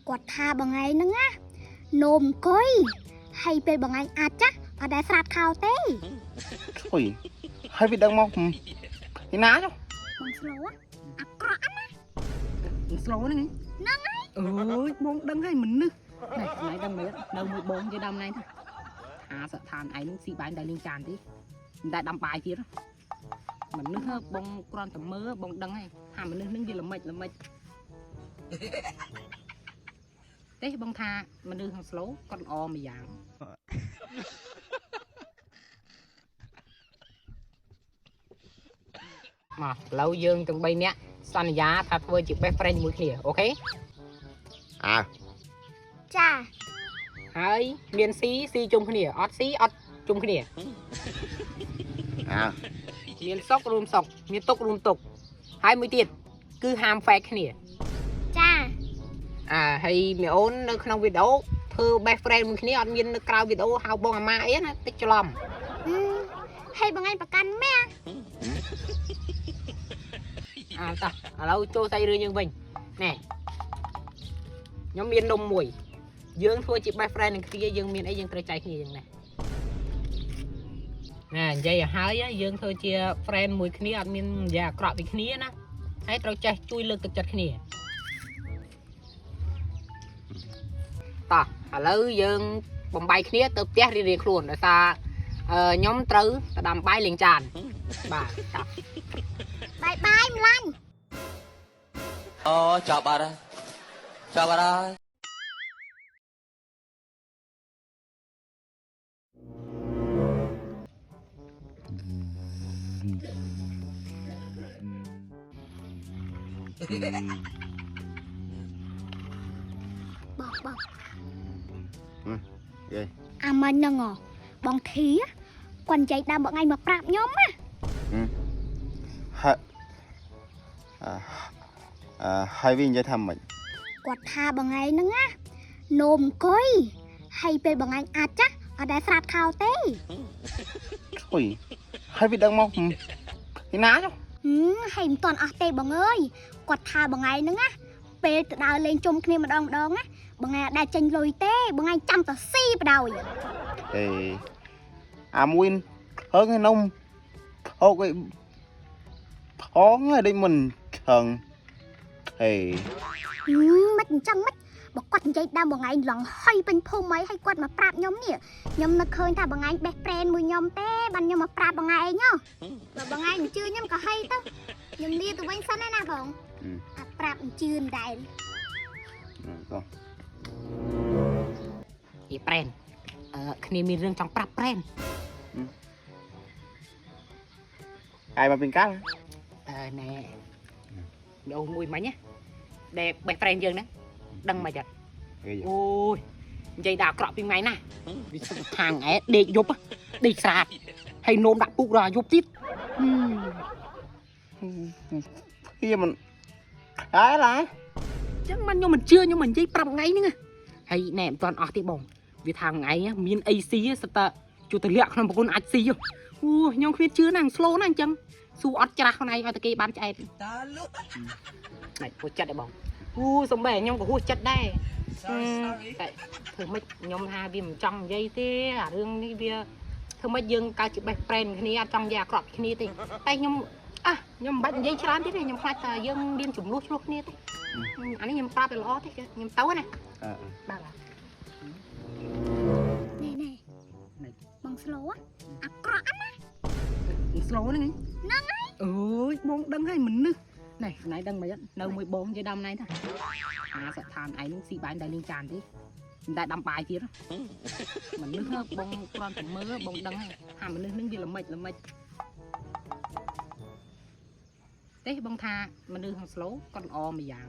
គាត់ថាបងឯងហ្នឹងណានោមអង្គុយហើយពេលបងឯងអាចចាស់អត់ដែលស្រាតខោទេ Ui, hai vị đang mong thì ná chứ. បងស្លូអាក្រក់ណា slow ហ្នឹង ហ្នឹងហើយ អើយបងដឹងហើយមិននឹកណែណៃដឹងមែននៅមួយបងជាដើមណៃថាសឋានឯងនឹងស៊ីបាយដែលលៀងចានទេមិនដែលដាំបាយទៀតមិននឹកបងគ្រាន់តែមើលបងដឹងហើយថាមនុស្សនឹងវាល្មិចទេបងថាមនុស្សខាង slow គាត់ល្អមួយយ៉ាងមកឥឡូវយើងទាំង3នាក់សន្យាថាធ្វើជា best friend ជាមួយគ្នាអូខេ À, ចា ហើយមានស៊ីជុំគ្នាអត់ស៊ីអត់ជុំគ្នា à, មានសុករួមសុកមានទុករួមទុកហើយមួយទៀតគឺហាម fake គ្នា ចា ហើយមីអូននៅក្នុងវីដេអូធ្វើ best friend មួយគ្នាអត់មាននៅក្រៅវីដេអូហៅបងអាម៉ាអីណាតិចច្រឡំ ហើយបងឯងប្រកាន់ម៉ែ តោះឥឡូវចូលសាច់រឿងយើងវិញណែខ្ញុំមាននំមួយយើងធ្វើជា best friend នឹងគ្នាយើងមានអីយើងត្រូវចែកគ្នាយ៉ាងណានិយាយឲ្យហើយយើងធ្វើជា friend មួយគ្នាអត់មាននិយាយអាក្រក់ពីគ្នាណាហើយត្រូវចេះជួយលើកទឹកចិត្តគ្នាតោះឥឡូវយើងបំបីគ្នាទៅផ្ទះរៀងៗខ្លួនដោយសារខ្ញុំត្រូវទៅដាំបាយលេងចានបាទតោះ បាយបាយម្លាញ់ Ồ, chào bà đây. Chào bà đây. Bọc ghê. អាមិញហ្នឹងបងធីគាត់និយាយដើមបងឯងមកប្រាប់ខ្ញុំណា Hai vị như thầm mình. គាត់ថាបងឯងហ្នឹងណានោមអង្គុយហើយពេលបងឯងអាចចាស់អត់ដែលស្រាតខោទេ Ui, hai vị đang mong thì ná chứ. ហើយមិនទាន់អស់ទេបងអើយគាត់ថាបងឯងហ្នឹងណាពេលទៅដើរលេងជុំគ្នាម្ដងណាបងឯងដែលចេញលុយទេបងឯងចាំតែស៊ីបដ ாய் . Thì à muin hơn hay nông. Ok. Khó ở đây mình thần. Thì មិនអញ្ចឹងមិនបើគាត់និយាយដើមបងឯងឡងហុយពេញភូមិអីហើយគាត់មកប្រាប់ខ្ញុំនេះខ្ញុំនឹកឃើញថាបងឯងបេះប្រេនមួយខ្ញុំទេបានខ្ញុំមកប្រាប់បងឯងបើបងឯងមិនជឿខ្ញុំក៏ហីទៅខ្ញុំលាទៅវិញសិនណាបងអាប្រាប់មិនជឿមិនដែរ con. អីប្រេនគ្នាមានរឿងចង់ប្រាប់ប្រេន Ai mà bình cát. ណែអូមួយមិញណាដែលបេះប្រេនយើងហ្នឹងដឹងមកចា Ghê vậy. អូយនិយាយដល់អាក្រក់ពីថ្ងៃណាវាសុខខាងឯដេកយប់ដេកស្រាតហើយនោមដាក់ពុករយប់ទៀត Khi mình đấy là ចឹងមិនខ្ញុំមិនជឿខ្ញុំមិននិយាយប្រាប់ថ្ងៃហ្នឹងហើយណែមិនទាន់អស់ទេបងវាថាថ្ងៃមានអីស៊ីសិតតែជួទៅលាក់ក្នុងប្រគុណអាចស៊ីអូខ្ញុំគ្មានជឿណាស់ស្លូណាស់អញ្ចឹងសួរអត់ច្រាស់ខ្លួនឯងឲ្យតែគេបានឆ្អែតណែហួសចិត្តឯបងសំបែខ្ញុំក៏ហួសចិត្តដែរតែធ្វើម៉េចខ្ញុំថាវាមិនចង់និយាយទេអារឿងនេះវាធ្វើម៉េចយើងកើតជា best friend គ្នាអត់ចង់និយាយអាក្រក់គ្នាទេតែខ្ញុំខ្ញុំមិនបាច់និយាយច្រើនទៀតទេខ្ញុំខ្លាចតែយើងមានចំនួនឆ្លោះគ្នាទេអានេះខ្ញុំប្រាប់ទៅល្អទេខ្ញុំទៅណាបាទ ណែបងស្លូអាក្រក់ណា slow ហ្នឹង ហ្នឹងហើយ អើយបងដឹងហើយមិននឹកណែណៃដឹងមិននៅមួយបងជាដើមណៃថាសឋានឯងនឹងស៊ីបាយដែលលៀងចានទេមិនដែលដាំបាយទៀតមិននឹកបងគ្រាន់តែមើលបងដឹងហើយថាមនុស្សនឹងវាល្មិចទេបងថាមនុស្សខាង slow គាត់ល្អមួយយ៉ាង